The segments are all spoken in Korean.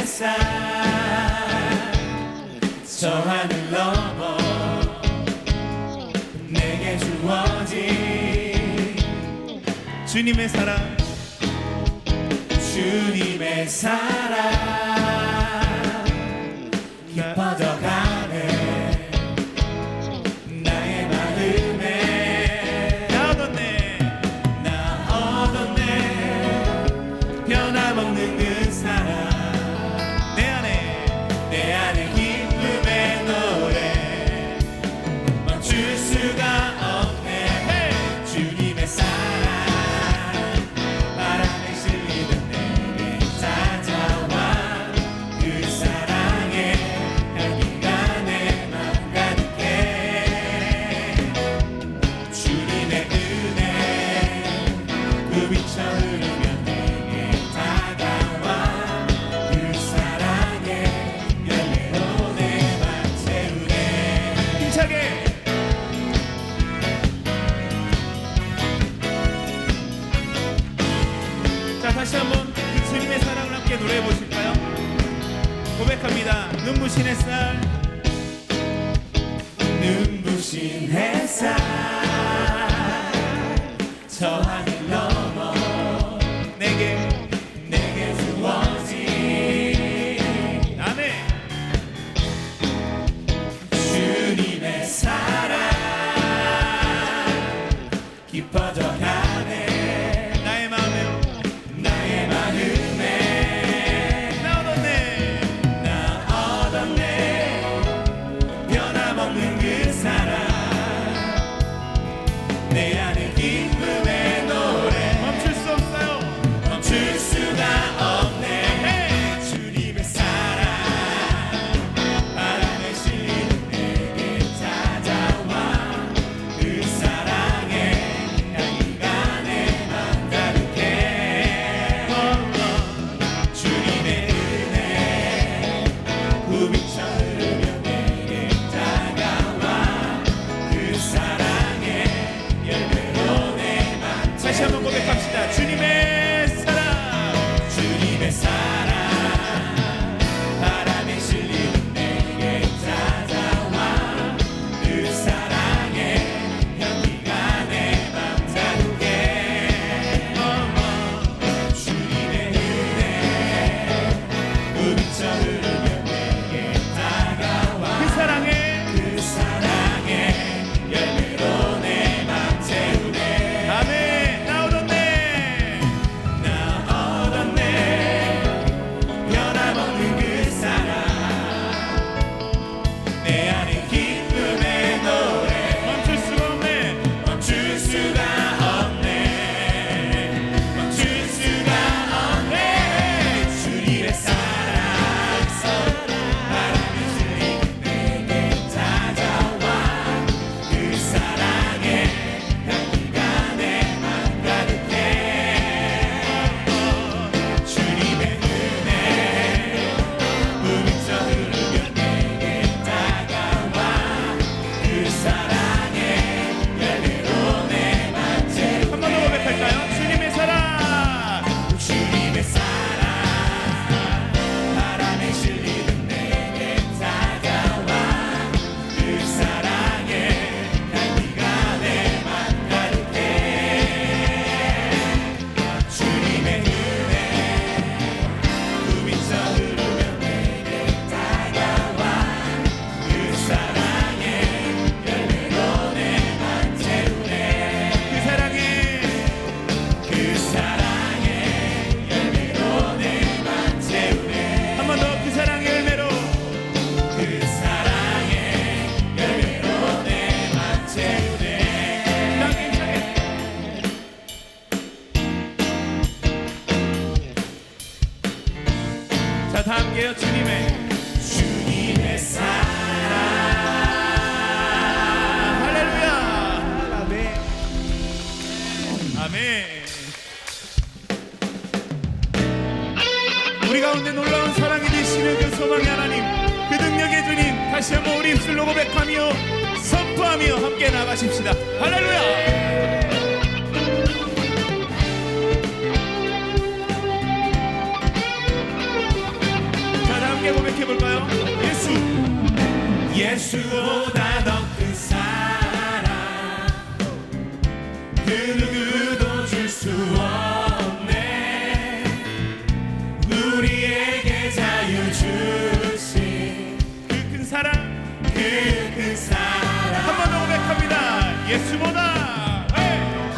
햇살 저 하늘 넘어 내게 주어진 주님의 사랑 주님의 사랑 깊어져가네 나의 마음에 나 얻었네 변함없는 그 사랑 내 안에 기쁨의 노래 멈출 수가 없네 주님의 사랑 바람에 실리는 내게 찾아와 그 사랑의 향기가 내 맘 가득해 주님의 은혜 그 비쳐 흐르며 내게 다가와 그 사랑의 열매로 내 맘 채우네 힘차게 자 다시 한번 이 주님의 사랑을 함께 노래해 보실까요? 고백합니다. 눈부신 햇살 눈부신 햇살 저 하늘 넘어 내게 주어진 아멘 주님의 사랑 깊어져가네 나의 마음에 나 얻었네 변함없는 그 사랑 내 안에 기쁨의 노래 멈출 수 없어요 멈출 수가 없네 주님의 사랑 바람에 실리는 내게 찾아와 그 사랑의 향기가 내 맘 가득해 주님의 은혜 부비쳐 흐르며 내게 다가와 그 사랑의 열매로 내 맘 다시 한번 고백합시다. 주님의 사랑 바람에 실리는 내게 찾아와 그 사랑의 향기가 내 맘 가득해 주님의 은혜 부비쳐 흐르며 내게 다가와 그 사랑의 열매로 내 맘 채우네 아멘 나 얻었네 변함없는 그 사랑 내 안에 기쁨의 노래 멈출 수가 없네 주님의 사랑 바람에 실리는 내게 찾아와 그 사랑의 향기가 내 맘 가득해 주님의 은혜 부비쳐 흐르며 내게 다가와 그 사랑의 열매로 내 맘 채우네 한 번 더 고백할까요? 주님의 사랑 바람에 실리는 내게 다가와 그 사랑의 향기가 내 맘 가득해 주님의 은혜 부비쳐 흐르며 내게 다가와 그 사랑의 열매로 내 맘 채우네 그 사랑의 열매로 내 맘 채우네 한 번 더 그 사랑의 열매로 내 맘 채우네 자 다 함께요. 주님의 사랑 할렐루야 아멘 우리 가운데 놀라운 사랑이 되시는 그 소망의 하나님 그 능력의 주님 다시 한번 우리 입술로 고백하며 선포하며 함께 나가십시다. 할렐루야. 함께 고백해 볼까요? 예수보다 더 큰 사랑 그 누구도 줄 수 없네. 우리에게 자유 주신 그 큰 사랑, 그 큰 사랑 한 번 더 고백합니다. 예수보다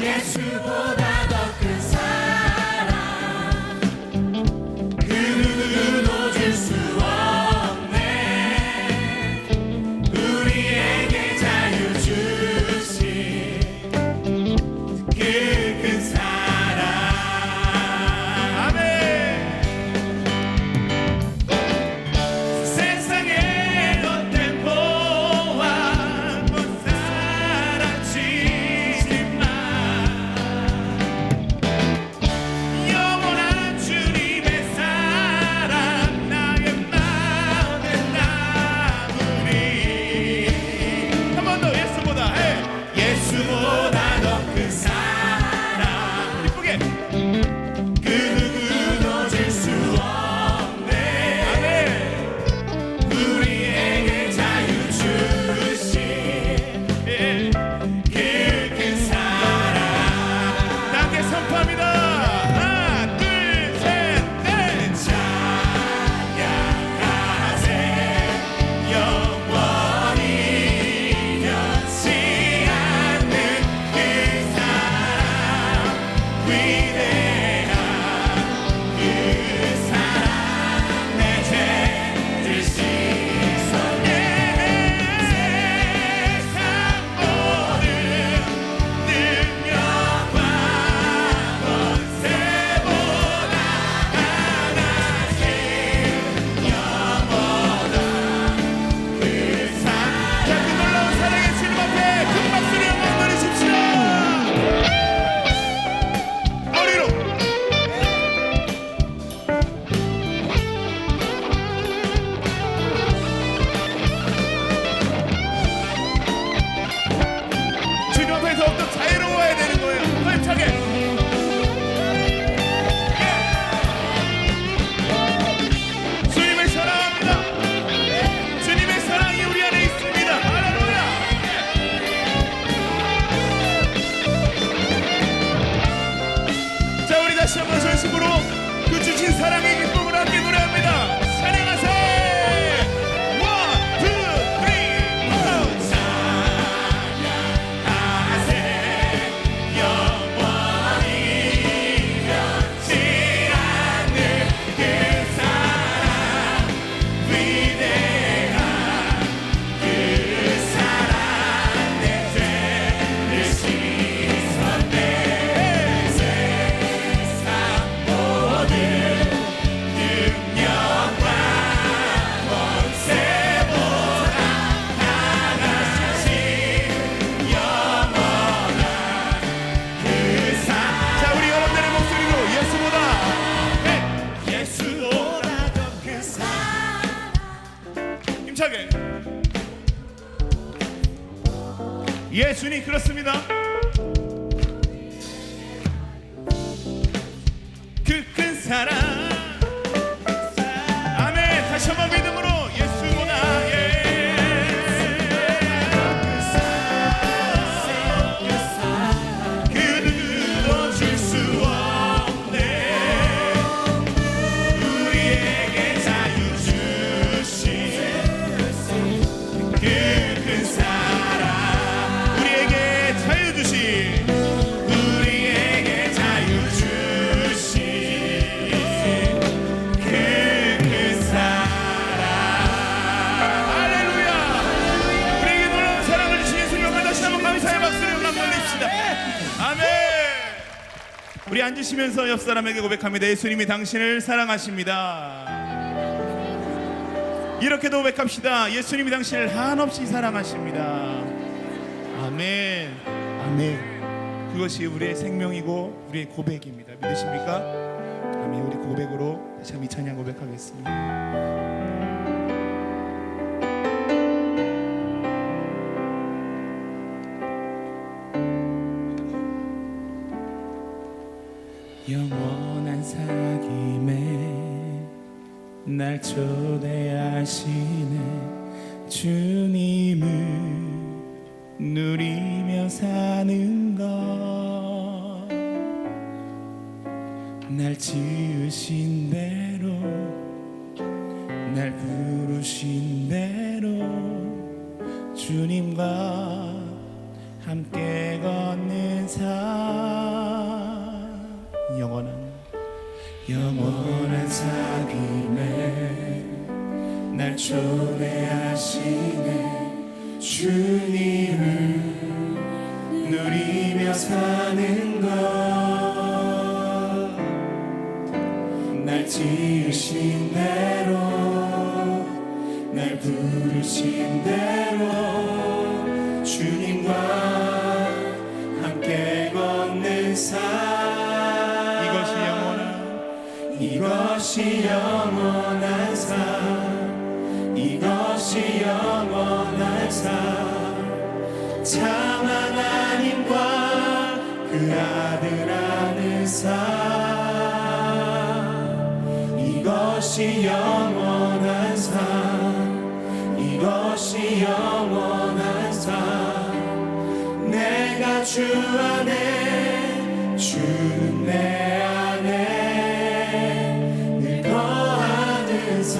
예수보다 더 큰 사랑 그 누구도 줄 수 없네. 우리에게 자유 주신 그 큰 사랑. 아멘. 세상의 어떤 보아 못 사라지지만 영원한 주님의 사랑 나의 마음에 남으리. 한 번 더 예수보다 예수보다 더 큰 사랑 기쁘게 그 누구도 줄 수 없네. 아멘. 우리에게 자유 주신 예. 그 큰 사랑. 다 함께 선포합니다. 하나, 둘, 셋, 넷. 찬양하세 영원히 변치 않는 그 사랑 위대한 그 사랑 내 죄를 씻어내 세상 모든 능력과 권세보다 하나씩 영원한 그 사랑. 자, 그 놀라운 사랑의 주님 앞에 큰 박수를 한번 드리십시오. 머리로. 주님 앞에 더욱더 자유로워야 되는 거예요. 힘차게. 주님을 사랑합니다. 주님의 사랑이 우리 안에 있습니다. 할렐루야. 자, 우리 다시 한번 전심으로 그 주신 사랑의 기쁨을 함께 노래합니다. 찬양하세. 원, 투, 쓰리, 포. 찬양하세 영원히 변치 않는 그 사랑 위대한 그 사랑 내 죄를 씻어내 세상 모든 능력과 권세보다 하나씩 영원한 그 사랑. 자, 우리 여러분들의 목소리로 예수보다 예수보다 더 큰 사랑. 힘차게. 예수님 그렇습니다. 그 큰 사랑. 아멘. 다시 한번 믿음으로 예수보다 그 누구도 줄 수 없네. 우리에게 자유 주신 그 큰 사랑. 우리에게 자유 주신 우리에게 자유 주신 그 큰 사랑. 할렐루야. 우리에게 놀라운 사랑을 주신 예수님 앞에 다시 한번 감사의 박수를 올립시다. 아멘. 우리 앉으시면서 옆 사람에게 고백합니다. 예수님이 당신을 사랑하십니다. 이렇게도 고백합시다. 예수님이 당신을 한없이 사랑하십니다. 아멘. 아멘. 그것이 우리의 생명이고 우리의 고백입니다. 믿으십니까? 아멘. 우리 고백으로 다시 한번 이 찬양 고백하겠습니다. 영원한 사귐에 날 초대하시네 주님을 누리며 사는 것 날 지으신 대로 날 부르신 대로 주님과 함께 걷는 삶 영원한 삶임에 날 초대하시네 주님을 누리며 사는 것 날 지으신 대로 날 부르신 대로 주님과 함께 걷는 삶 이것이 영원한 삶 이것이 영원한 삶 참 하나님과 그 아들 안의 삶 이것이 영원한 삶 이것이 영원한 삶 내가 주 안에 주는 내 안에 늘 거하는 삶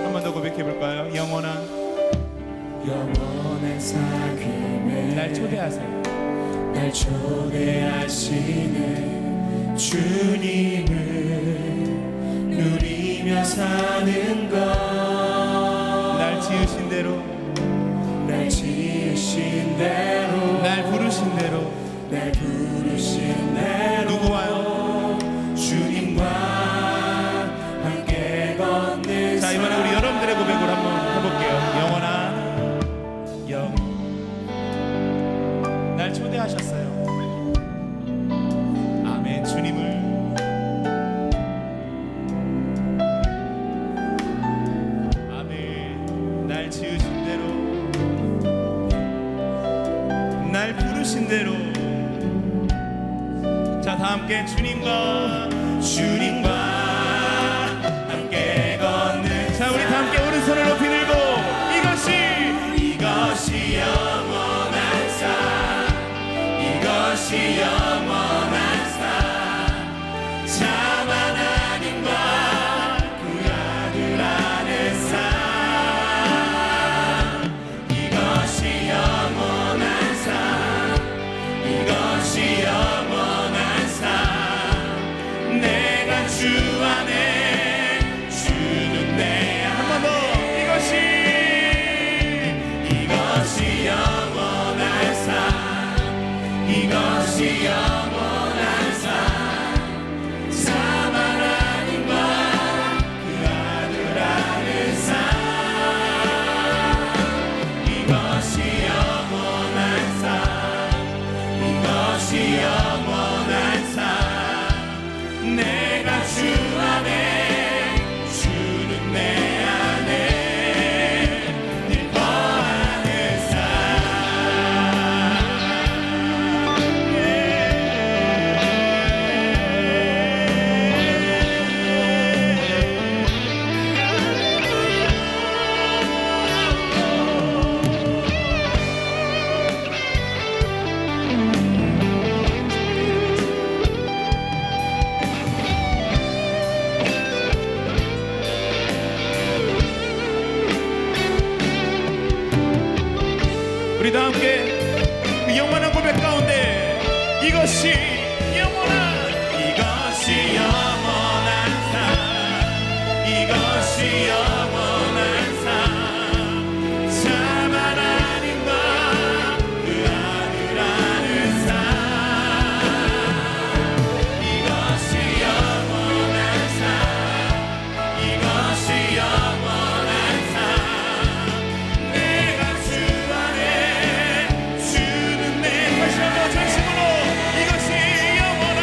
한 번 더 고백해볼까요? 영원한 삶임에 날 초대하세요 날 초대하시네 주님을 누리며 사는 것 날 지으신 대로 날 지으신 대로 날 부르신 대로 날 부르신 대로 누구와요? 주님과 함께 걷는 자 이번에 우리 여러분들의 고백을 한번 해볼게요 날 초대하셨어요 아멘 주님을 아멘 날 지으신 대로 날 부르신 대로 자 다 함께 주님과 함께 걷는 자 우리 다 함께 오른손을 높이 들고 이것이 영원한 삶 이것이 영원한 삶 참 하나님과 그 아들 안의 삶 이것이 영원한 삶 이것이 영원한 삶 내가 주 안에 주는 내 한 번 더 이것이 영원한 삶 이것이 영원한 삶 참 하나님과 그 아들 안의 삶 이것이 영원한 삶 이것이 영원한 삶 내가 주 안에 주는 내 안에 늘 거하는 삶 우리 다 함께 그 영원한 고백 가운데 이것이 영원한 삶 이것이 영원한 삶 참 하나님과 그 아들 안의 삶 이것이 영원한 삶 이것이 영원한 삶 내가 주 안에 주는 내 다시 한번 전심으로 이것이 영원한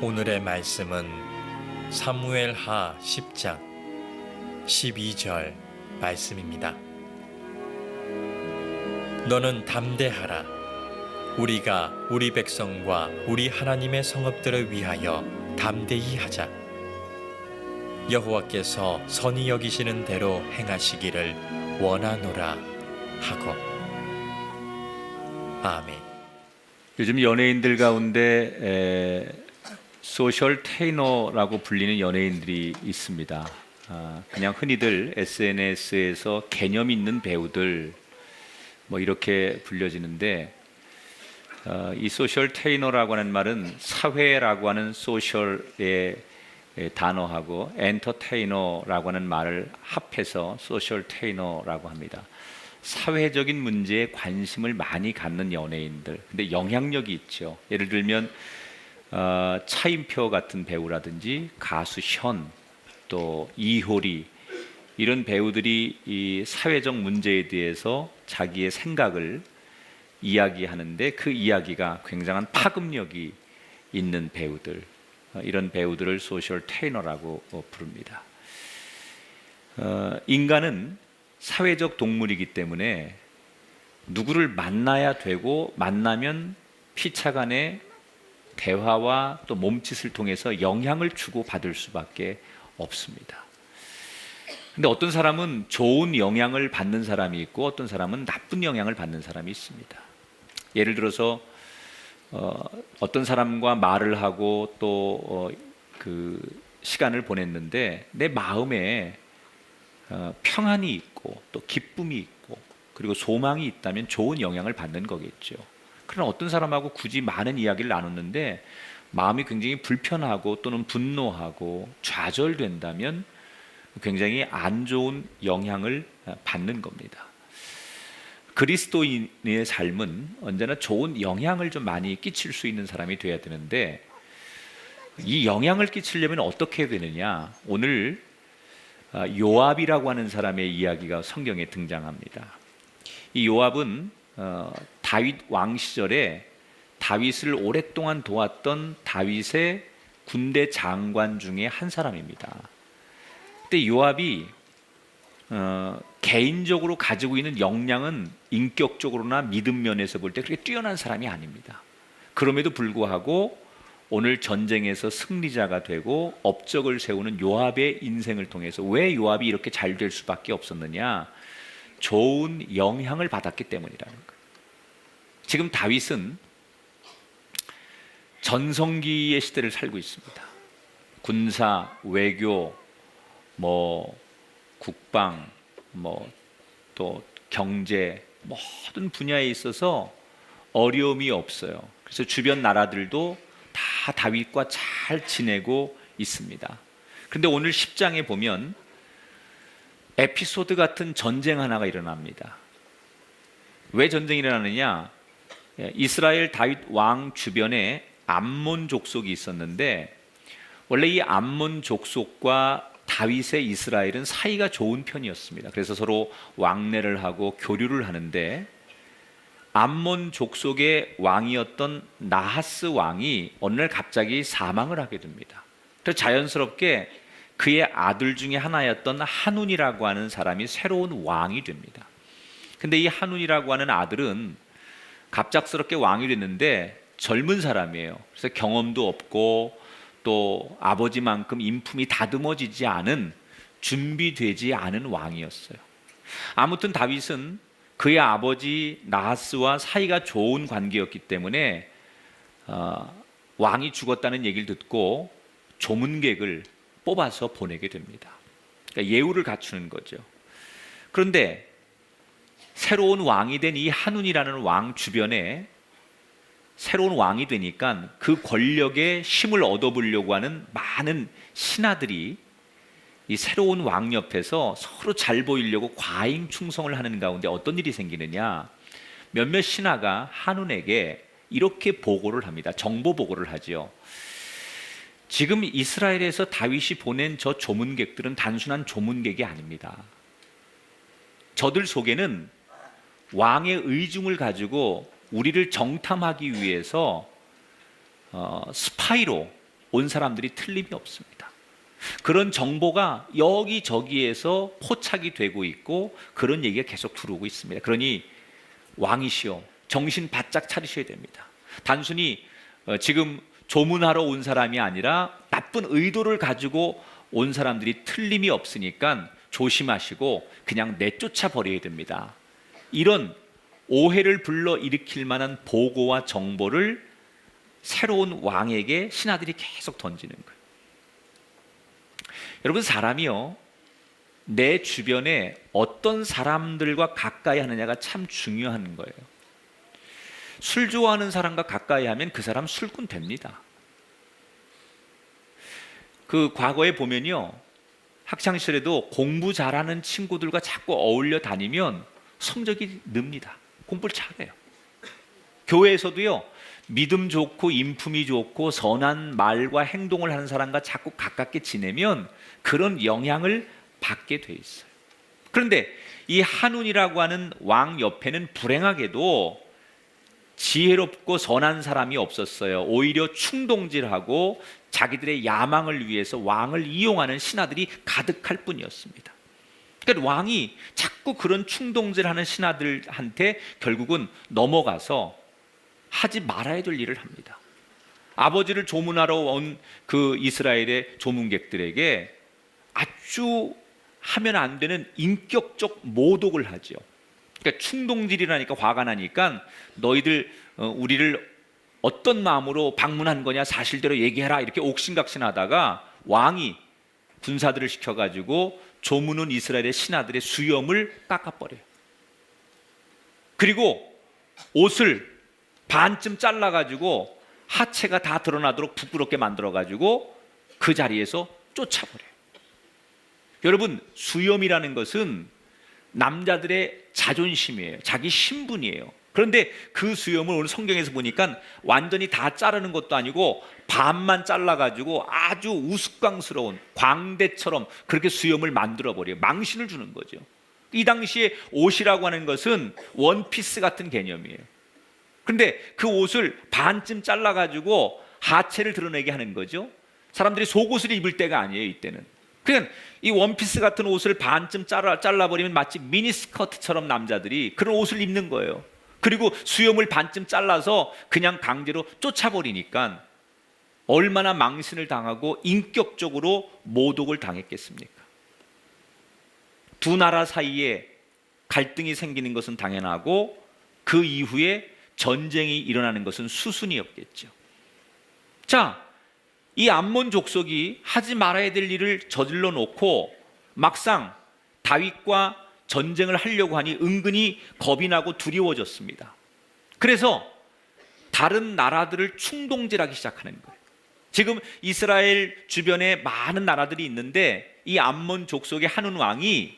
오늘의 말씀은 사무엘하 10장 12절 말씀입니다. 너는 담대하라. 우리가 우리 백성과 우리 하나님의 성읍들을 위하여 담대히 하자. 여호와께서 선히 여기시는 대로 행하시기를 원하노라 하고. 아멘. 요즘 연예인들 가운데 소셜 테이너라고 불리는 연예인들이 있습니다. 그냥 흔히들 SNS에서 개념 있는 배우들 뭐 이렇게 불려지는데, 이 소셜 테이너라고 하는 말은 사회라고 하는 소셜의 단어하고 엔터테이너라고 하는 말을 합해서 소셜 테이너라고 합니다. 사회적인 문제에 관심을 많이 갖는 연예인들, 근데 영향력이 있죠. 예를 들면 차인표 같은 배우라든지 가수 현, 또 이효리, 이런 배우들이 이 사회적 문제에 대해서 자기의 생각을 이야기하는데 그 이야기가 굉장한 파급력이 있는 배우들, 이런 배우들을 소셜 테이너라고 부릅니다. 인간은 사회적 동물이기 때문에 누구를 만나야 되고, 만나면 피차간의 대화와 또 몸짓을 통해서 영향을 주고 받을 수밖에 없습니다. 근데 어떤 사람은 좋은 영향을 받는 사람이 있고 어떤 사람은 나쁜 영향을 받는 사람이 있습니다. 예를 들어서 어떤 사람과 말을 하고 또 그 시간을 보냈는데 내 마음에 평안이 있고 또 기쁨이 있고 그리고 소망이 있다면 좋은 영향을 받는 거겠죠. 그러나 어떤 사람하고 굳이 많은 이야기를 나눴는데 마음이 굉장히 불편하고 또는 분노하고 좌절된다면 굉장히 안 좋은 영향을 받는 겁니다. 그리스도인의 삶은 언제나 좋은 영향을 좀 많이 끼칠 수 있는 사람이 돼야 되는데, 이 영향을 끼치려면 어떻게 해야 되느냐? 오늘 요압이라고 하는 사람의 이야기가 성경에 등장합니다. 이 요압은 다윗 왕 시절에 다윗을 오랫동안 도왔던 다윗의 군대 장관 중에 한 사람입니다. 그때 요압이 개인적으로 가지고 있는 역량은 인격적으로나 믿음 면에서 볼 때 그렇게 뛰어난 사람이 아닙니다. 그럼에도 불구하고 오늘 전쟁에서 승리자가 되고 업적을 세우는 요압의 인생을 통해서 왜 요압이 이렇게 잘 될 수밖에 없었느냐? 좋은 영향을 받았기 때문이라는 거예요. 지금 다윗은 전성기의 시대를 살고 있습니다. 군사, 외교, 국방, 또 경제, 모든 분야에 있어서 어려움이 없어요. 그래서 주변 나라들도 다 다윗과 잘 지내고 있습니다. 그런데 오늘 10장에 보면 에피소드 같은 전쟁 하나가 일어납니다. 왜 전쟁이 일어나느냐? 이스라엘 다윗 왕 주변에 암몬 족속이 있었는데, 원래 이 암몬 족속과 다윗의 이스라엘은 사이가 좋은 편이었습니다. 그래서 서로 왕래를 하고 교류를 하는데, 암몬 족속의 왕이었던 나하스 왕이 어느 날 갑자기 사망을 하게 됩니다. 그래서 자연스럽게 그의 아들 중에 하나였던 한운이라고 하는 사람이 새로운 왕이 됩니다. 근데 이 한운이라고 하는 아들은 갑작스럽게 왕이 됐는데 젊은 사람이에요. 그래서 경험도 없고 또 아버지만큼 인품이 다듬어지지 않은, 준비되지 않은 왕이었어요. 아무튼 다윗은 그의 아버지 나하스와 사이가 좋은 관계였기 때문에 왕이 죽었다는 얘기를 듣고 조문객을 뽑아서 보내게 됩니다. 그러니까 예우를 갖추는 거죠. 그런데 새로운 왕이 된 이 한운이라는 왕 주변에 새로운 왕이 되니까 그 권력에 힘을 얻어보려고 하는 많은 신하들이 이 새로운 왕 옆에서 서로 잘 보이려고 과잉 충성을 하는 가운데 어떤 일이 생기느냐? 몇몇 신하가 한운에게 이렇게 보고를 합니다. 정보 보고를 하죠. 지금 이스라엘에서 다윗이 보낸 저 조문객들은 단순한 조문객이 아닙니다. 저들 속에는 왕의 의중을 가지고 우리를 정탐하기 위해서 스파이로 온 사람들이 틀림이 없습니다. 그런 정보가 여기저기에서 포착이 되고 있고 그런 얘기가 계속 들어오고 있습니다. 그러니 왕이시여 정신 바짝 차리셔야 됩니다. 단순히 지금 조문하러 온 사람이 아니라 나쁜 의도를 가지고 온 사람들이 틀림이 없으니까 조심하시고 그냥 내쫓아 버려야 됩니다. 이런 오해를 불러일으킬 만한 보고와 정보를 새로운 왕에게 신하들이 계속 던지는 거예요. 여러분, 사람이요, 내 주변에 어떤 사람들과 가까이 하느냐가 참 중요한 거예요. 술 좋아하는 사람과 가까이 하면 그 사람 술꾼 됩니다. 그 과거에 보면요, 학창시절에도 공부 잘하는 친구들과 자꾸 어울려 다니면 성적이 늡니다. 공부를 잘해요. 교회에서도요, 믿음 좋고 인품이 좋고 선한 말과 행동을 하는 사람과 자꾸 가깝게 지내면 그런 영향을 받게 돼 있어요. 그런데 이 한운이라고 하는 왕 옆에는 불행하게도 지혜롭고 선한 사람이 없었어요. 오히려 충동질하고 자기들의 야망을 위해서 왕을 이용하는 신하들이 가득할 뿐이었습니다. 그러니까 왕이 자꾸 그런 충동질하는 신하들한테 결국은 넘어가서 하지 말아야 될 일을 합니다. 아버지를 조문하러 온 그 이스라엘의 조문객들에게 아주 하면 안 되는 인격적 모독을 하죠. 그러니까 충동질이라니까 화가 나니까 너희들 우리를 어떤 마음으로 방문한 거냐 사실대로 얘기해라 이렇게 옥신각신하다가 왕이 군사들을 시켜가지고 조문 온 이스라엘의 신하들의 수염을 깎아버려요. 그리고 옷을 반쯤 잘라가지고 하체가 다 드러나도록 부끄럽게 만들어가지고 그 자리에서 쫓아버려요. 여러분, 수염이라는 것은 남자들의 자존심이에요. 자기 신분이에요. 그런데 그 수염을 오늘 성경에서 보니까 완전히 다 자르는 것도 아니고 반만 잘라가지고 아주 우스꽝스러운 광대처럼 그렇게 수염을 만들어버려요. 망신을 주는 거죠. 이 당시에 옷이라고 하는 것은 원피스 같은 개념이에요. 그런데 그 옷을 반쯤 잘라가지고 하체를 드러내게 하는 거죠. 사람들이 속옷을 입을 때가 아니에요, 이때는. 그러니까 이 원피스 같은 옷을 반쯤 잘라버리면 마치 미니스커트처럼 남자들이 그런 옷을 입는 거예요. 그리고 수염을 반쯤 잘라서 그냥 강제로 쫓아버리니까 얼마나 망신을 당하고 인격적으로 모독을 당했겠습니까? 두 나라 사이에 갈등이 생기는 것은 당연하고 그 이후에 전쟁이 일어나는 것은 수순이었겠죠. 자, 이 암몬 족속이 하지 말아야 될 일을 저질러 놓고 막상 다윗과 전쟁을 하려고 하니 은근히 겁이 나고 두려워졌습니다. 그래서 다른 나라들을 충동질하기 시작하는 거예요. 지금 이스라엘 주변에 많은 나라들이 있는데 이 암몬 족속의 한운 왕이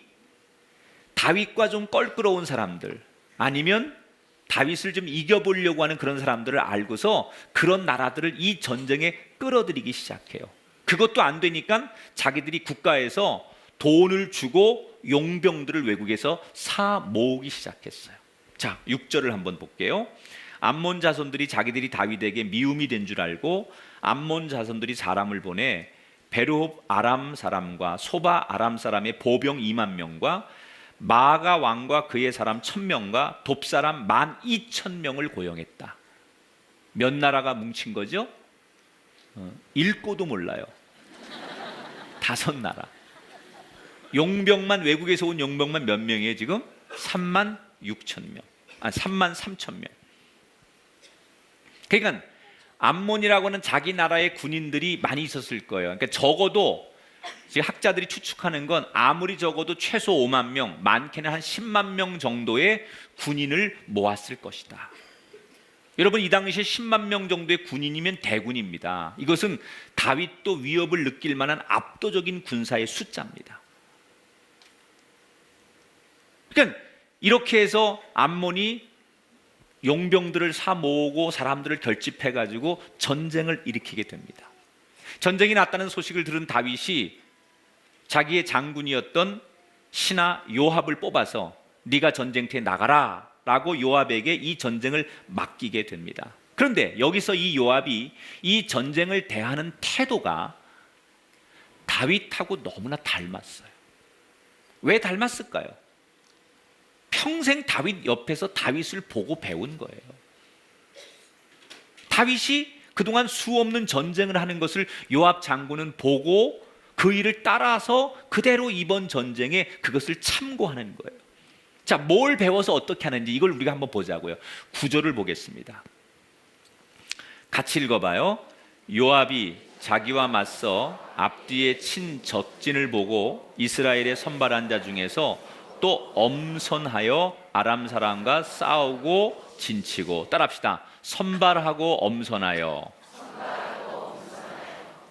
다윗과 좀 껄끄러운 사람들 아니면 다윗을 좀 이겨보려고 하는 그런 사람들을 알고서 그런 나라들을 이 전쟁에 끌어들이기 시작해요. 그것도 안 되니까 자기들이 국가에서 돈을 주고 용병들을 외국에서 사 모으기 시작했어요. 자, 6절을 한번 볼게요. 암몬 자손들이 자기들이 다윗에게 미움이 된 줄 알고 암몬 자손들이 사람을 보내 베르홉 아람 사람과 소바 아람 사람의 보병 2만 명과 마가 왕과 그의 사람 1000명과 돕 사람 12,000명을 고용했다. 몇 나라가 뭉친 거죠? 읽고도 몰라요. 5나라. 용병만, 외국에서 온 용병만 몇 명이에요 지금? 36,000명. 33,000명. 그러니까 암몬이라고 하는 자기 나라의 군인들이 많이 있었을 거예요. 그러니까 적어도 지금 학자들이 추측하는 건 아무리 적어도 최소 5만 명, 많게는 한 10만 명 정도의 군인을 모았을 것이다. 여러분, 이 당시에 10만 명 정도의 군인이면 대군입니다. 이것은 다윗도 위협을 느낄 만한 압도적인 군사의 숫자입니다. 그러니까 이렇게 해서 암몬이 용병들을 사 모으고 사람들을 결집해가지고 전쟁을 일으키게 됩니다. 전쟁이 났다는 소식을 들은 다윗이 자기의 장군이었던 신하 요압을 뽑아서 네가 전쟁터에 나가라 라고 요압에게 이 전쟁을 맡기게 됩니다. 그런데 여기서 이 요압이 이 전쟁을 대하는 태도가 다윗하고 너무나 닮았어요. 왜 닮았을까요? 평생 다윗 옆에서 다윗을 보고 배운 거예요. 다윗이 그동안 수없는 전쟁을 하는 것을 요압 장군은 보고 그 일을 따라서 그대로 이번 전쟁에 그것을 참고하는 거예요. 자, 뭘 배워서 어떻게 하는지 이걸 우리가 한번 보자고요. 구절을 보겠습니다. 같이 읽어봐요. 요압이 자기와 맞서 앞뒤에 친 적진을 보고 이스라엘의 선발한 자 중에서 또 엄선하여 아람 사람과 싸우고 진치고, 따라합시다. 선발하고 엄선하여.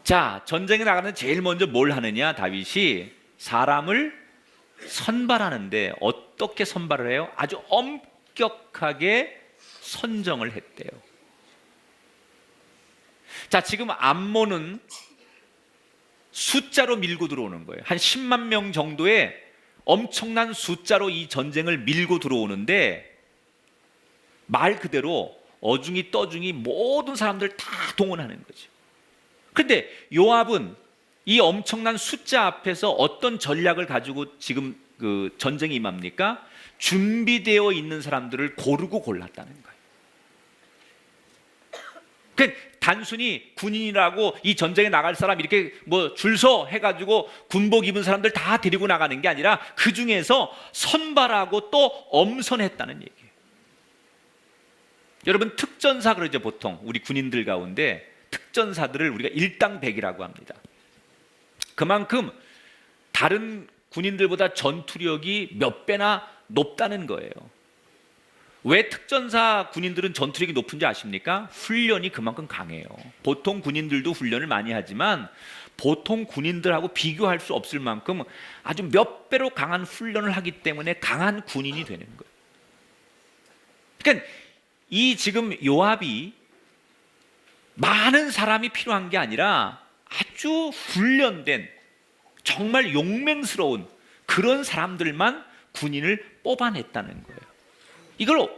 자, 전쟁에 나가는 제일 먼저 뭘 하느냐? 다윗이 사람을 선발하는데 어떻게 선발을 해요? 아주 엄격하게 선정을 했대요. 자, 지금 암몬은 숫자로 밀고 들어오는 거예요. 한 10만 명 정도의 엄청난 숫자로 이 전쟁을 밀고 들어오는데 말 그대로 어중이 떠중이 모든 사람들 다 동원하는 거죠. 그런데 요압은 이 엄청난 숫자 앞에서 어떤 전략을 가지고 지금 그 전쟁에 임합니까? 준비되어 있는 사람들을 고르고 골랐다는 거예요. 그러니까 단순히 군인이라고 이 전쟁에 나갈 사람 이렇게 뭐 줄 서 해가지고 군복 입은 사람들 다 데리고 나가는 게 아니라 그 중에서 선발하고 또 엄선했다는 얘기예요. 여러분, 특전사 그러죠. 보통 우리 군인들 가운데 특전사들을 우리가 일당백이라고 합니다. 그만큼 다른 군인들보다 전투력이 몇 배나 높다는 거예요. 왜 특전사 군인들은 전투력이 높은지 아십니까? 훈련이 그만큼 강해요. 보통 군인들도 훈련을 많이 하지만 보통 군인들하고 비교할 수 없을 만큼 아주 몇 배로 강한 훈련을 하기 때문에 강한 군인이 되는 거예요. 그러니까 이 지금 요압이 많은 사람이 필요한 게 아니라 아주 훈련된 정말 용맹스러운 그런 사람들만 군인을 뽑아냈다는 거예요. 이걸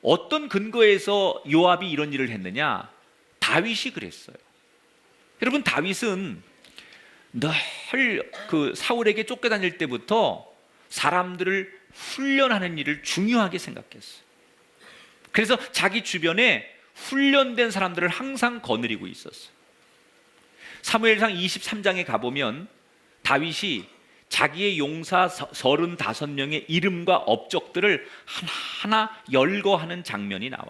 어떤 근거에서 요압이 이런 일을 했느냐? 다윗이 그랬어요. 여러분, 다윗은 늘 그 사울에게 쫓겨다닐 때부터 사람들을 훈련하는 일을 중요하게 생각했어요. 그래서 자기 주변에 훈련된 사람들을 항상 거느리고 있었어요. 사무엘상 23장에 가보면 다윗이 자기의 용사 35명의 이름과 업적들을 하나하나 열거하는 장면이 나와요.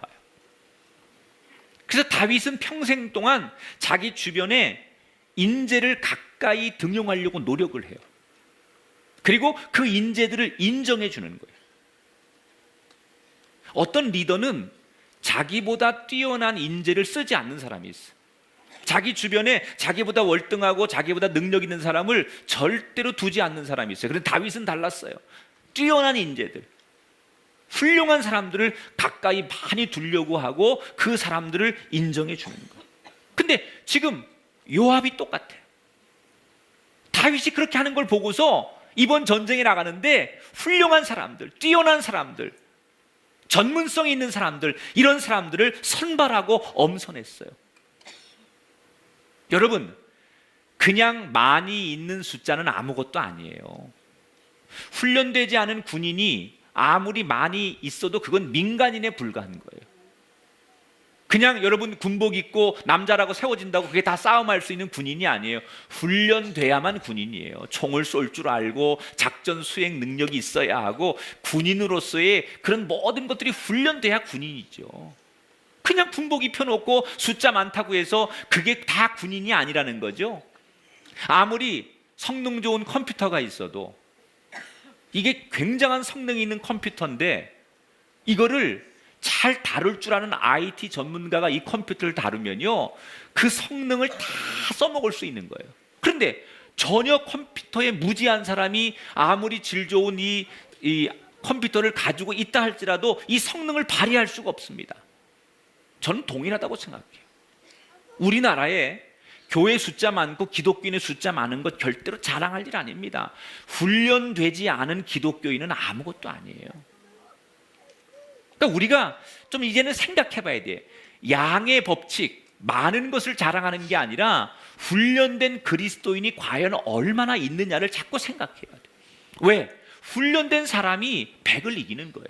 그래서 다윗은 평생 동안 자기 주변에 인재를 가까이 등용하려고 노력을 해요. 그리고 그 인재들을 인정해 주는 거예요. 어떤 리더는 자기보다 뛰어난 인재를 쓰지 않는 사람이 있어요. 자기 주변에 자기보다 월등하고 자기보다 능력 있는 사람을 절대로 두지 않는 사람이 있어요. 그런데 다윗은 달랐어요. 뛰어난 인재들, 훌륭한 사람들을 가까이 많이 두려고 하고 그 사람들을 인정해 주는 거예요. 근데 지금 요압이 똑같아요. 다윗이 그렇게 하는 걸 보고서 이번 전쟁에 나가는데 훌륭한 사람들, 뛰어난 사람들, 전문성이 있는 사람들, 이런 사람들을 선발하고 엄선했어요. 여러분, 그냥 많이 있는 숫자는 아무것도 아니에요. 훈련되지 않은 군인이 아무리 많이 있어도 그건 민간인에 불과한 거예요. 그냥 여러분 군복 입고 남자라고 세워진다고 그게 다 싸움할 수 있는 군인이 아니에요. 훈련돼야만 군인이에요. 총을 쏠 줄 알고 작전 수행 능력이 있어야 하고 군인으로서의 그런 모든 것들이 훈련돼야 군인이죠. 그냥 군복 입혀놓고 숫자 많다고 해서 그게 다 군인이 아니라는 거죠. 아무리 성능 좋은 컴퓨터가 있어도 이게 굉장한 성능이 있는 컴퓨터인데 이거를 잘 다룰 줄 아는 IT 전문가가 이 컴퓨터를 다루면요, 그 성능을 다 써먹을 수 있는 거예요. 그런데 전혀 컴퓨터에 무지한 사람이 아무리 질 좋은 이 컴퓨터를 가지고 있다 할지라도 이 성능을 발휘할 수가 없습니다. 저는 동일하다고 생각해요. 우리나라에 교회 숫자 많고 기독교인의 숫자 많은 것 절대로 자랑할 일 아닙니다. 훈련되지 않은 기독교인은 아무것도 아니에요. 그러니까 우리가 좀 이제는 생각해 봐야 돼. 양의 법칙, 많은 것을 자랑하는 게 아니라 훈련된 그리스도인이 과연 얼마나 있느냐를 자꾸 생각해야 돼요. 왜? 훈련된 사람이 100을 이기는 거예요.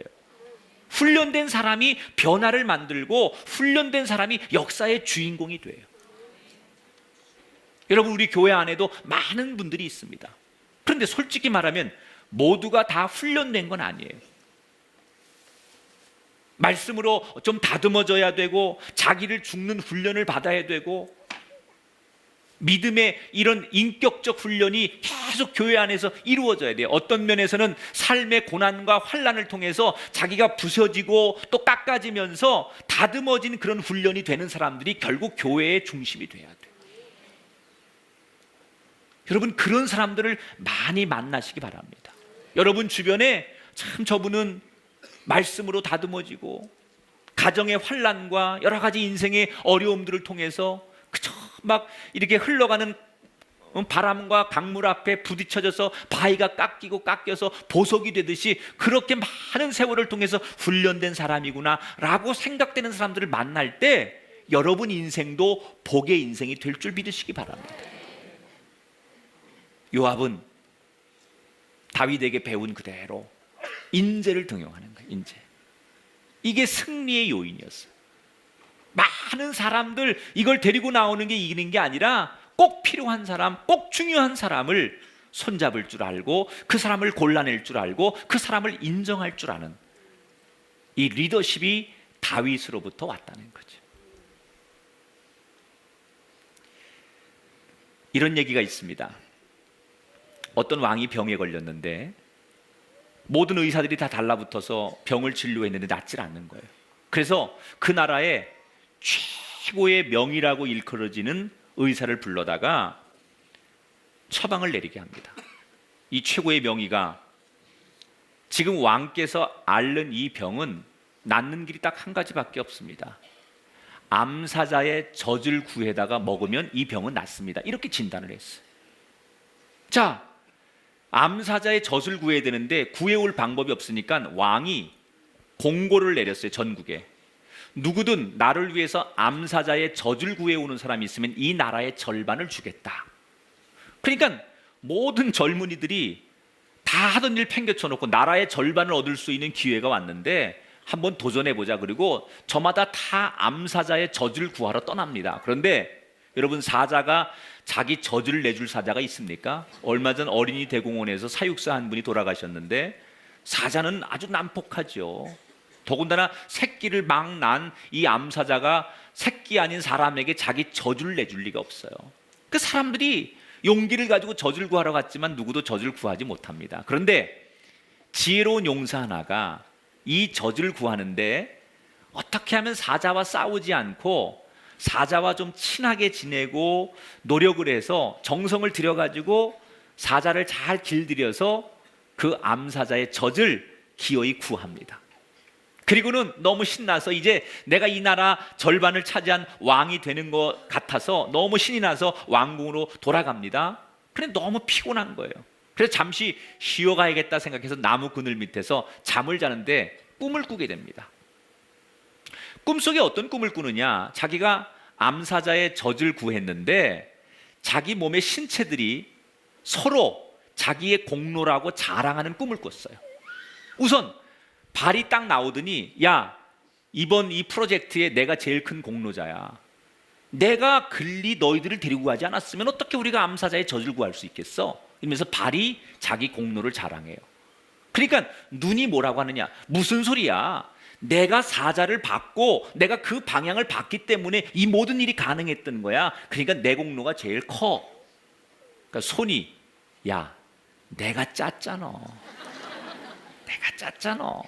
훈련된 사람이 변화를 만들고 훈련된 사람이 역사의 주인공이 돼요. 여러분, 우리 교회 안에도 많은 분들이 있습니다. 그런데 솔직히 말하면 모두가 다 훈련된 건 아니에요. 말씀으로 좀 다듬어져야 되고 자기를 죽는 훈련을 받아야 되고 믿음의 이런 인격적 훈련이 계속 교회 안에서 이루어져야 돼요. 어떤 면에서는 삶의 고난과 환난을 통해서 자기가 부서지고 또 깎아지면서 다듬어진 그런 훈련이 되는 사람들이 결국 교회의 중심이 돼야 돼요. 여러분, 그런 사람들을 많이 만나시기 바랍니다. 여러분 주변에 참 저분은 말씀으로 다듬어지고 가정의 환난과 여러 가지 인생의 어려움들을 통해서 그저 막 이렇게 흘러가는 바람과 강물 앞에 부딪혀져서 바위가 깎여서 보석이 되듯이 그렇게 많은 세월을 통해서 훈련된 사람이구나 라고 생각되는 사람들을 만날 때 여러분 인생도 복의 인생이 될 줄 믿으시기 바랍니다. 요압은 다윗에게 배운 그대로 인재를 등용하는 거예요. 인재. 이게 승리의 요인이었어요. 많은 사람들 이걸 데리고 나오는 게 이기는 게 아니라 꼭 필요한 사람, 꼭 중요한 사람을 손잡을 줄 알고 그 사람을 골라낼 줄 알고 그 사람을 인정할 줄 아는 이 리더십이 다윗으로부터 왔다는 거죠. 이런 얘기가 있습니다. 어떤 왕이 병에 걸렸는데 모든 의사들이 다 달라붙어서 병을 진료했는데 낫질 않는 거예요. 그래서 그 나라에 최고의 명이라고 일컬어지는 의사를 불러다가 처방을 내리게 합니다. 이 최고의 명의가 지금 왕께서 앓는 이 병은 낫는 길이 딱 한 가지밖에 없습니다. 암사자의 젖을 구해다가 먹으면 이 병은 낫습니다. 이렇게 진단을 했어요. 자, 암사자의 젖을 구해야 되는데 구해올 방법이 없으니까 왕이 공고를 내렸어요. 전국에. 누구든 나를 위해서 암사자의 젖을 구해오는 사람이 있으면 이 나라의 절반을 주겠다. 그러니까 모든 젊은이들이 다 하던 일 팽개쳐놓고 나라의 절반을 얻을 수 있는 기회가 왔는데 한번 도전해보자. 그리고 저마다 다 암사자의 젖을 구하러 떠납니다. 그런데 여러분, 사자가 자기 젖을 내줄 사자가 있습니까? 얼마 전 어린이 대공원에서 사육사 한 분이 돌아가셨는데 사자는 아주 난폭하죠. 더군다나 새끼를 막 난 이 암사자가 새끼 아닌 사람에게 자기 젖을 내줄 리가 없어요. 그 사람들이 용기를 가지고 젖을 구하러 갔지만 누구도 젖을 구하지 못합니다. 그런데 지혜로운 용사 하나가 이 젖을 구하는데 어떻게 하면 사자와 싸우지 않고 사자와 좀 친하게 지내고 노력을 해서 정성을 들여가지고 사자를 잘 길들여서 그 암사자의 젖을 기어이 구합니다. 그리고는 너무 신나서 이제 내가 이 나라 절반을 차지한 왕이 되는 것 같아서 너무 신이 나서 왕궁으로 돌아갑니다. 그런데 너무 피곤한 거예요. 그래서 잠시 쉬어가야겠다 생각해서 나무 그늘 밑에서 잠을 자는데 꿈을 꾸게 됩니다. 꿈속에 어떤 꿈을 꾸느냐, 자기가 암사자의 젖을 구했는데 자기 몸의 신체들이 서로 자기의 공로라고 자랑하는 꿈을 꿨어요. 우선 발이 딱 나오더니, 야, 이번 이 프로젝트에 내가 제일 큰 공로자야. 내가 글리 너희들을 데리고 가지 않았으면 어떻게 우리가 암사자의 젖을 구할 수 있겠어? 이러면서 발이 자기 공로를 자랑해요. 그러니까 눈이 뭐라고 하느냐, 무슨 소리야, 내가 사자를 받고 내가 그 방향을 봤기 때문에 이 모든 일이 가능했던 거야. 그러니까 내 공로가 제일 커. 그러니까 손이, 야, 내가 짰잖아. 내가 짰잖아.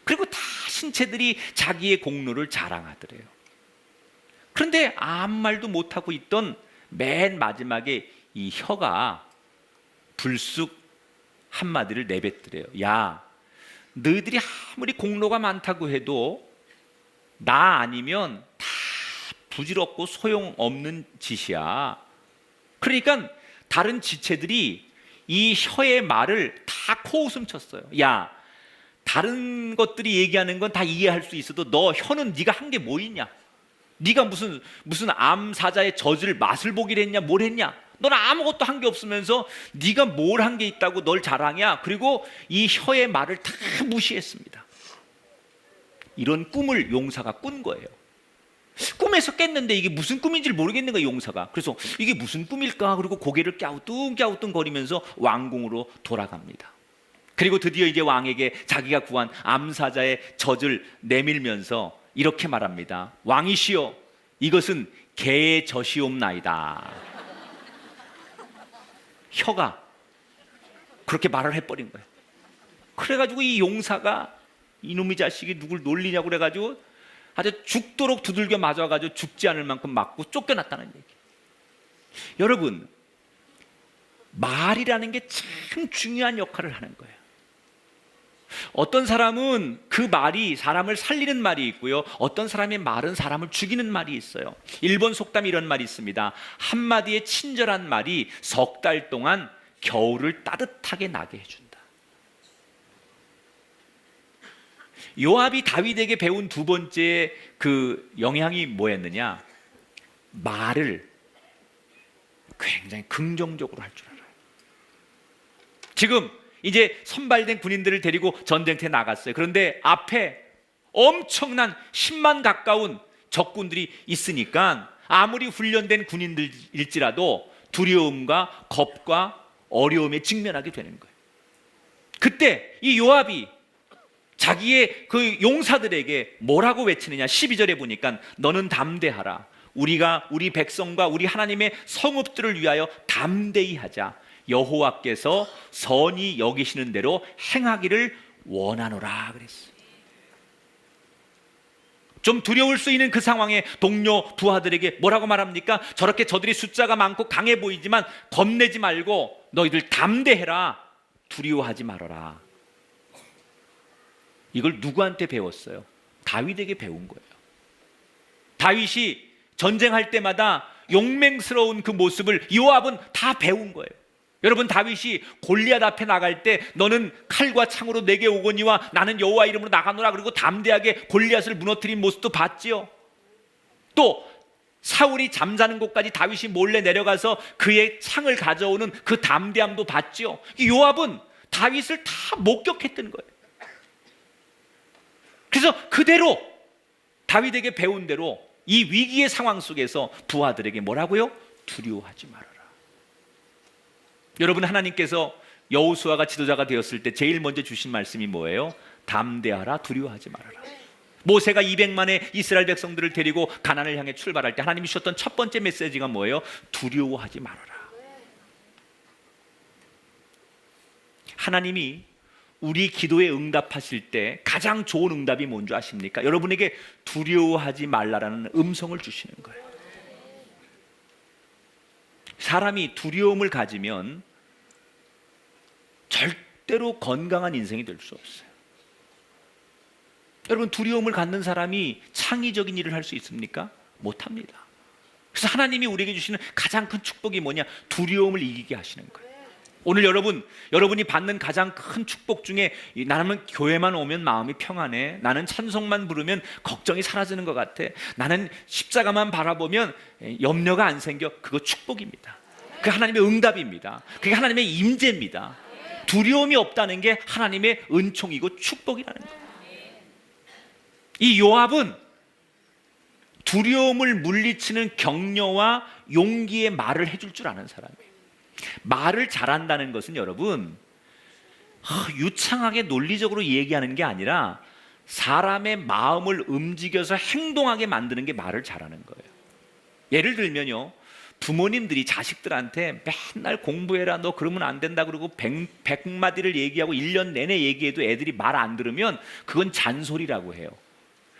그리고 다 신체들이 자기의 공로를 자랑하더래요. 그런데 아무 말도 못하고 있던 맨 마지막에 이 혀가 불쑥 한마디를 내뱉더래요. 야, 너희들이 아무리 공로가 많다고 해도 나 아니면 다 부질없고 소용없는 짓이야. 그러니까 다른 지체들이 이 혀의 말을 다 코웃음 쳤어요. 야, 다른 것들이 얘기하는 건 다 이해할 수 있어도 너 혀는 네가 한 게 뭐 있냐? 네가 무슨 암사자의 젖을 맛을 보기를 했냐, 뭘 했냐? 너는 아무것도 한 게 없으면서 네가 뭘 한 게 있다고 널 자랑이야. 그리고 이 혀의 말을 다 무시했습니다. 이런 꿈을 용사가 꾼 거예요. 꿈에서 깼는데 이게 무슨 꿈인지를 모르겠는 거예요, 용사가. 그래서 이게 무슨 꿈일까? 그리고 고개를 갸우뚱갸우뚱 거리면서 왕궁으로 돌아갑니다. 그리고 드디어 이제 왕에게 자기가 구한 암사자의 젖을 내밀면서 이렇게 말합니다. 왕이시여, 이것은 개의 젖이옵나이다. 혀가 그렇게 말을 해버린 거예요. 그래가지고 이 용사가 이놈의 자식이 누굴 놀리냐고 그래가지고 아주 죽도록 두들겨 맞아가지고 죽지 않을 만큼 맞고 쫓겨났다는 얘기. 여러분, 말이라는 게 참 중요한 역할을 하는 거예요. 어떤 사람은 그 말이 사람을 살리는 말이 있고요, 어떤 사람의 말은 사람을 죽이는 말이 있어요. 일본 속담에 이런 말이 있습니다. 한마디의 친절한 말이 석 달 동안 겨울을 따뜻하게 나게 해준다. 요압이 다윗에게 배운 두 번째 그 영향이 뭐였느냐? 말을 굉장히 긍정적으로 할 줄 알아요. 지금 이제 선발된 군인들을 데리고 전쟁터에 나갔어요. 그런데 앞에 엄청난 10만 가까운 적군들이 있으니까 아무리 훈련된 군인들일지라도 두려움과 겁과 어려움에 직면하게 되는 거예요. 그때 이 요압이 자기의 그 용사들에게 뭐라고 외치느냐? 12절에 보니까 너는 담대하라. 우리가 우리 백성과 우리 하나님의 성읍들을 위하여 담대히 하자. 여호와께서 선히 여기시는 대로 행하기를 원하노라 그랬어요. 좀 두려울 수 있는 그 상황에 동료 부하들에게 뭐라고 말합니까? 저렇게 저들이 숫자가 많고 강해 보이지만 겁내지 말고 너희들 담대해라. 두려워하지 말아라. 이걸 누구한테 배웠어요? 다윗에게 배운 거예요. 다윗이 전쟁할 때마다 용맹스러운 그 모습을 요압은 다 배운 거예요. 여러분, 다윗이 골리앗 앞에 나갈 때 너는 칼과 창으로 내게 오거니와 나는 여호와 이름으로 나가노라 그리고 담대하게 골리앗을 무너뜨린 모습도 봤지요. 또 사울이 잠자는 곳까지 다윗이 몰래 내려가서 그의 창을 가져오는 그 담대함도 봤지요. 요압은 다윗을 다 목격했던 거예요. 그래서 그대로 다윗에게 배운 대로 이 위기의 상황 속에서 부하들에게 뭐라고요? 두려워하지 말아라. 여러분, 하나님께서 여호수아가 지도자가 되었을 때 제일 먼저 주신 말씀이 뭐예요? 담대하라, 두려워하지 말아라. 모세가 200만의 이스라엘 백성들을 데리고 가나안을 향해 출발할 때 하나님이 주셨던 첫 번째 메시지가 뭐예요? 두려워하지 말아라. 하나님이 우리 기도에 응답하실 때 가장 좋은 응답이 뭔지 아십니까? 여러분에게 두려워하지 말라라는 음성을 주시는 거예요. 사람이 두려움을 가지면 절대로 건강한 인생이 될 수 없어요. 여러분, 두려움을 갖는 사람이 창의적인 일을 할 수 있습니까? 못합니다. 그래서 하나님이 우리에게 주시는 가장 큰 축복이 뭐냐? 두려움을 이기게 하시는 거예요. 오늘 여러분이 받는 가장 큰 축복 중에 나는 교회만 오면 마음이 평안해. 나는 찬송만 부르면 걱정이 사라지는 것 같아. 나는 십자가만 바라보면 염려가 안 생겨. 그거 축복입니다. 그게 하나님의 응답입니다. 그게 하나님의 임재입니다. 두려움이 없다는 게 하나님의 은총이고 축복이라는 거예요. 이 요압은 두려움을 물리치는 격려와 용기의 말을 해줄 줄 아는 사람이에요. 말을 잘한다는 것은 여러분 유창하게 논리적으로 얘기하는 게 아니라 사람의 마음을 움직여서 행동하게 만드는 게 말을 잘하는 거예요. 예를 들면요, 부모님들이 자식들한테 맨날 공부해라, 너 그러면 안 된다 그러고 100마디를 얘기하고 1년 내내 얘기해도 애들이 말 안 들으면 그건 잔소리라고 해요.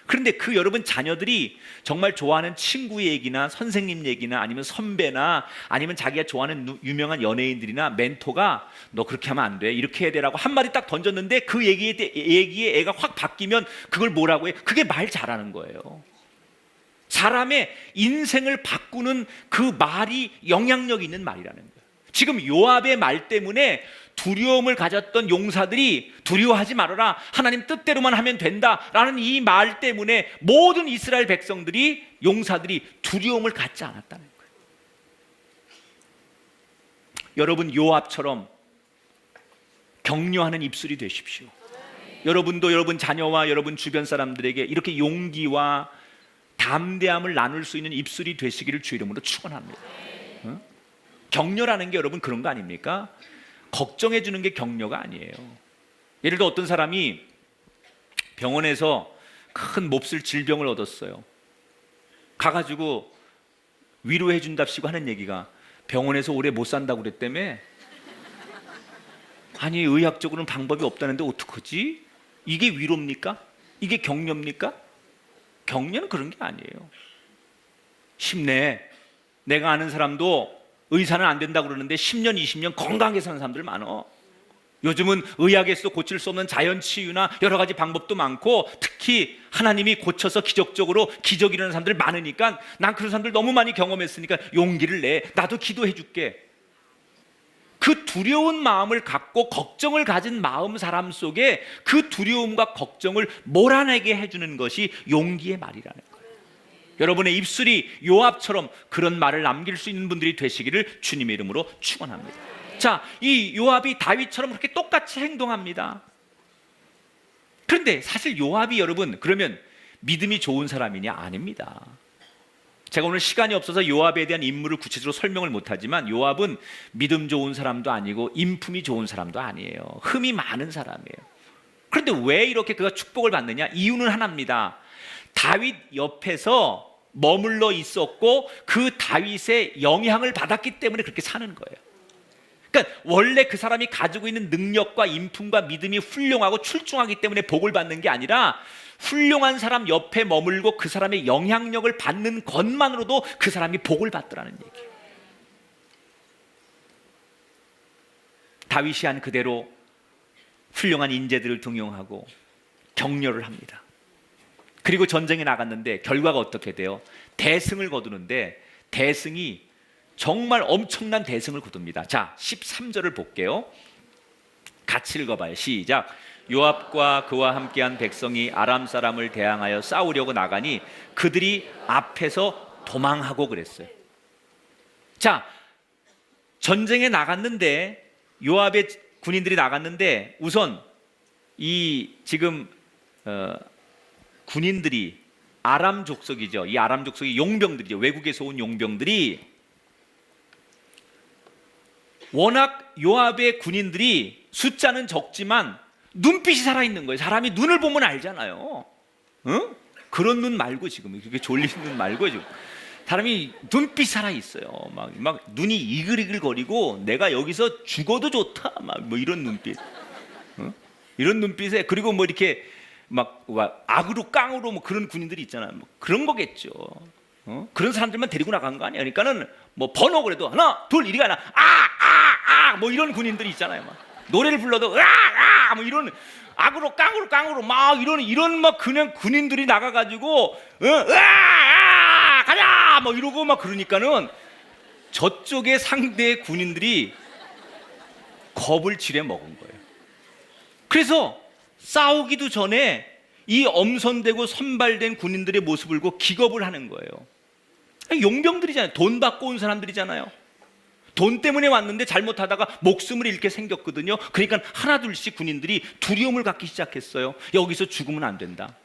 그런데 그 여러분 자녀들이 정말 좋아하는 친구 얘기나 선생님 얘기나 아니면 선배나 아니면 자기가 좋아하는 유명한 연예인들이나 멘토가 너 그렇게 하면 안 돼, 이렇게 해야 되라고 한마디 딱 던졌는데 그 얘기에 애가 확 바뀌면 그걸 뭐라고 해? 그게 말 잘하는 거예요. 사람의 인생을 바꾸는 그 말이 영향력 있는 말이라는 거예요. 지금 요압의 말 때문에 두려움을 가졌던 용사들이 두려워하지 말아라, 하나님 뜻대로만 하면 된다라는 이 말 때문에 모든 이스라엘 백성들이, 용사들이 두려움을 갖지 않았다는 거예요. 여러분, 요압처럼 격려하는 입술이 되십시오. 여러분도 여러분 자녀와 여러분 주변 사람들에게 이렇게 용기와 담대함을 나눌 수 있는 입술이 되시기를 주 이름으로 축원합니다. 격려라는 게 여러분 그런 거 아닙니까? 걱정해 주는 게 격려가 아니에요. 예를 들어 어떤 사람이 병원에서 큰 몹쓸 질병을 얻었어요. 가가지고 위로해 준답시고 하는 얘기가, 병원에서 오래 못 산다고 그랬다며? 아니, 의학적으로는 방법이 없다는데 어떡하지? 이게 위로입니까? 이게 격려입니까? 격려는 그런 게 아니에요. 힘내. 내가 아는 사람도 의사는 안 된다고 그러는데 10년, 20년 건강하게 사는 사람들 많어. 요즘은 의학에서 고칠 수 없는 자연치유나 여러 가지 방법도 많고, 특히 하나님이 고쳐서 기적적으로 기적 이루는 사람들 많으니까, 난 그런 사람들 너무 많이 경험했으니까 용기를 내. 나도 기도해 줄게. 그 두려운 마음을 갖고 걱정을 가진 마음 사람 속에 그 두려움과 걱정을 몰아내게 해주는 것이 용기의 말이라는 거예요. 여러분의 입술이 요압처럼 그런 말을 남길 수 있는 분들이 되시기를 주님의 이름으로 축원합니다. 자, 이 요압이 다윗처럼 그렇게 똑같이 행동합니다. 그런데 사실 요압이 여러분 그러면 믿음이 좋은 사람이냐? 아닙니다. 제가 오늘 시간이 없어서 요압에 대한 인물을 구체적으로 설명을 못하지만, 요압은 믿음 좋은 사람도 아니고 인품이 좋은 사람도 아니에요. 흠이 많은 사람이에요. 그런데 왜 이렇게 그가 축복을 받느냐? 이유는 하나입니다. 다윗 옆에서 머물러 있었고 그 다윗의 영향을 받았기 때문에 그렇게 사는 거예요. 그러니까 원래 그 사람이 가지고 있는 능력과 인품과 믿음이 훌륭하고 출중하기 때문에 복을 받는 게 아니라, 훌륭한 사람 옆에 머물고 그 사람의 영향력을 받는 것만으로도 그 사람이 복을 받더라는 얘기예요. 다윗이 한 그대로 훌륭한 인재들을 등용하고 격려를 합니다. 그리고 전쟁에 나갔는데 결과가 어떻게 돼요? 대승을 거두는데, 대승이 정말 엄청난 대승을 거둡니다. 자, 13절을 볼게요. 같이 읽어봐요. 시작. 요압과 그와 함께한 백성이 아람 사람을 대항하여 싸우려고 나가니 그들이 앞에서 도망하고 그랬어요. 자, 전쟁에 나갔는데, 요압의 군인들이 나갔는데, 우선 이 지금 군인들이 아람 족속이죠. 이 아람 족속이 용병들이죠. 외국에서 온 용병들이, 워낙 요압의 군인들이 숫자는 적지만 눈빛이 살아있는 거예요. 사람이 눈을 보면 알잖아요. 응? 그런 눈 말고, 지금 그렇게 졸린 눈 말고, 지금 사람이 눈빛이 살아있어요. 막 눈이 이글이글거리고 내가 여기서 죽어도 좋다, 뭐 이런 눈빛. 응? 이런 눈빛에, 그리고 뭐 이렇게 막 악으로 깡으로 뭐 그런 군인들이 있잖아요. 뭐 그런 거겠죠. 그런 사람들만 데리고 나간 거 아니야. 그러니까는 뭐 번호 그래도 하나 둘 이리가 아니라 뭐 이런 군인들이 있잖아요. 막 노래를 불러도 뭐 이런 악으로 깡으로 막 이런 막 그냥 군인들이 나가가지고 가자 뭐 이러고 막 그러니까는 저쪽의 상대의 군인들이 겁을 지레 먹은 거예요. 그래서 싸우기도 전에 이 엄선되고 선발된 군인들의 모습을 보고 기겁을 하는 거예요. 용병들이잖아요. 돈 받고 온 사람들이잖아요. 돈 때문에 왔는데 잘못하다가 목숨을 잃게 생겼거든요. 그러니까 하나둘씩 군인들이 두려움을 갖기 시작했어요. 여기서 죽으면 안 된다.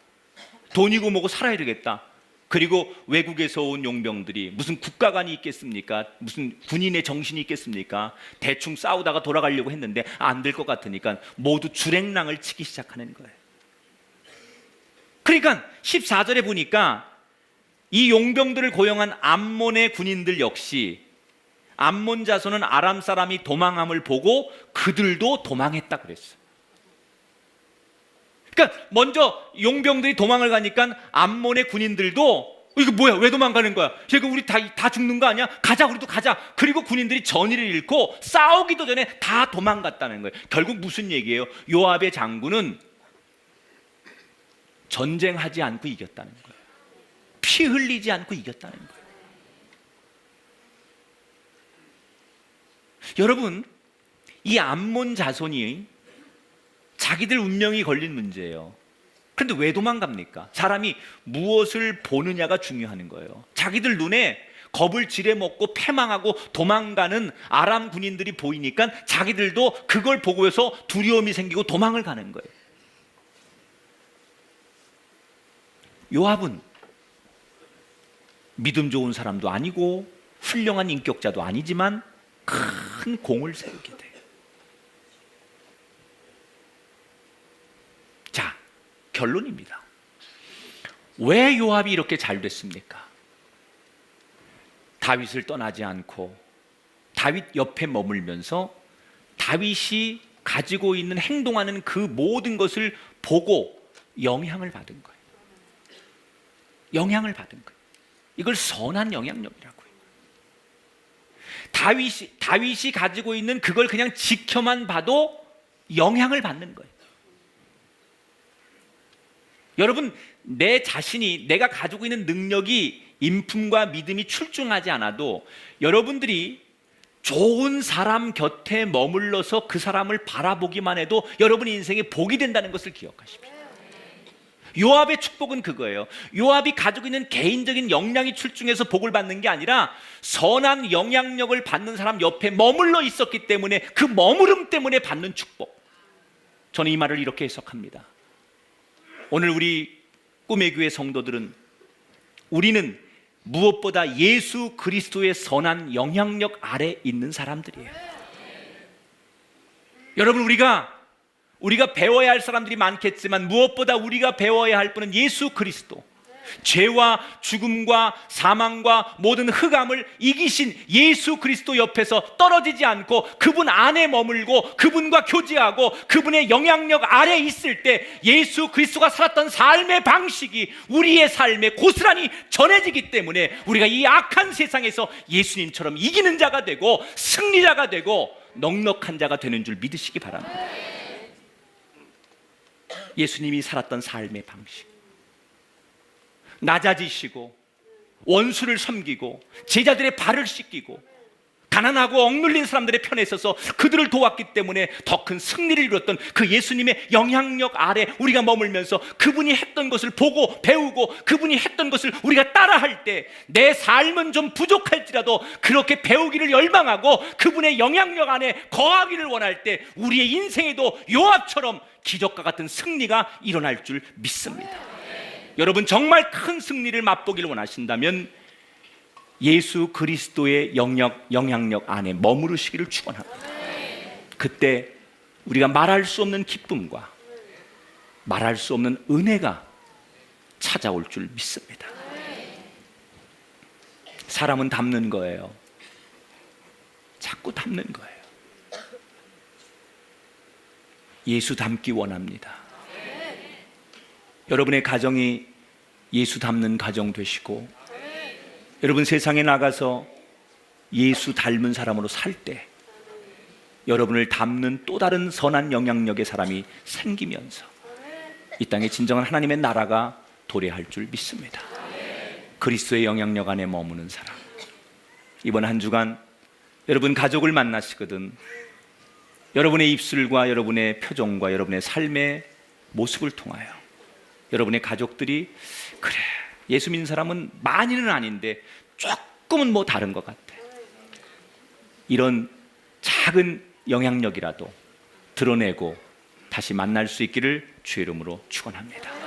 돈이고 뭐고 살아야 되겠다. 그리고 외국에서 온 용병들이 무슨 국가관이 있겠습니까? 무슨 군인의 정신이 있겠습니까? 대충 싸우다가 돌아가려고 했는데 안 될 것 같으니까 모두 주랭랑을 치기 시작하는 거예요. 그러니까 14절에 보니까 이 용병들을 고용한 암몬의 군인들 역시, 암몬 자손은 아람 사람이 도망함을 보고 그들도 도망했다 그랬어요. 그러니까 먼저 용병들이 도망을 가니까 암몬의 군인들도 이거 뭐야, 왜 도망가는 거야? 지금 우리 다 죽는 거 아니야? 가자, 우리도 가자. 그리고 군인들이 전의를 잃고 싸우기도 전에 다 도망갔다는 거예요. 결국 무슨 얘기예요? 요압의 장군은 전쟁하지 않고 이겼다는 거예요. 피 흘리지 않고 이겼다는 거예요. 여러분, 이 암몬 자손이 자기들 운명이 걸린 문제예요. 그런데 왜 도망갑니까? 사람이 무엇을 보느냐가 중요한 거예요. 자기들 눈에 겁을 지레먹고 패망하고 도망가는 아람 군인들이 보이니까 자기들도 그걸 보고서 두려움이 생기고 도망을 가는 거예요. 요압은 믿음 좋은 사람도 아니고 훌륭한 인격자도 아니지만 큰 공을 세우게 돼요. 자, 결론입니다. 왜 요압이 이렇게 잘 됐습니까? 다윗을 떠나지 않고 다윗 옆에 머물면서 다윗이 가지고 있는 행동하는 그 모든 것을 보고 영향을 받은 거예요. 영향을 받은 거예요. 이걸 선한 영향력이라고요. 다윗이 가지고 있는 그걸 그냥 지켜만 봐도 영향을 받는 거예요. 여러분, 내 자신이 내가 가지고 있는 능력이 인품과 믿음이 출중하지 않아도 여러분들이 좋은 사람 곁에 머물러서 그 사람을 바라보기만 해도 여러분 인생에 복이 된다는 것을 기억하십시오. 요압의 축복은 그거예요. 요압이 가지고 있는 개인적인 역량이 출중해서 복을 받는 게 아니라 선한 영향력을 받는 사람 옆에 머물러 있었기 때문에 그 머무름 때문에 받는 축복. 저는 이 말을 이렇게 해석합니다. 오늘 우리 꿈의 교회 성도들은 우리는 무엇보다 예수 그리스도의 선한 영향력 아래 있는 사람들이에요. 여러분, 우리가 배워야 할 사람들이 많겠지만 무엇보다 우리가 배워야 할 분은 예수 그리스도. 죄와 죽음과 사망과 모든 흑암을 이기신 예수 그리스도 옆에서 떨어지지 않고 그분 안에 머물고 그분과 교제하고 그분의 영향력 아래 있을 때 예수 그리스도가 살았던 삶의 방식이 우리의 삶에 고스란히 전해지기 때문에 우리가 이 악한 세상에서 예수님처럼 이기는 자가 되고 승리자가 되고 넉넉한 자가 되는 줄 믿으시기 바랍니다. 예수님이 살았던 삶의 방식, 낮아지시고 원수를 섬기고 제자들의 발을 씻기고 가난하고 억눌린 사람들의 편에 서서 그들을 도왔기 때문에 더 큰 승리를 이뤘던 그 예수님의 영향력 아래 우리가 머물면서 그분이 했던 것을 보고 배우고 그분이 했던 것을 우리가 따라할 때 내 삶은 좀 부족할지라도 그렇게 배우기를 열망하고 그분의 영향력 안에 거하기를 원할 때 우리의 인생에도 요압처럼 기적과 같은 승리가 일어날 줄 믿습니다. 여러분, 정말 큰 승리를 맛보기를 원하신다면 예수 그리스도의 영향력 안에 머무르시기를 축원합니다. 그때 우리가 말할 수 없는 기쁨과 말할 수 없는 은혜가 찾아올 줄 믿습니다. 사람은 닮는 거예요. 자꾸 닮는 거예요. 예수 닮기 원합니다. 여러분의 가정이 예수 닮는 가정 되시고 여러분 세상에 나가서 예수 닮은 사람으로 살 때 여러분을 닮는 또 다른 선한 영향력의 사람이 생기면서 이 땅에 진정한 하나님의 나라가 도래할 줄 믿습니다. 그리스도의 영향력 안에 머무는 사람. 이번 한 주간 여러분 가족을 만나시거든 여러분의 입술과 여러분의 표정과 여러분의 삶의 모습을 통하여 여러분의 가족들이 그래, 예수 믿는 사람은 많이는 아닌데 조금은 뭐 다른 것 같아, 이런 작은 영향력이라도 드러내고 다시 만날 수 있기를 주의 이름으로 축원합니다.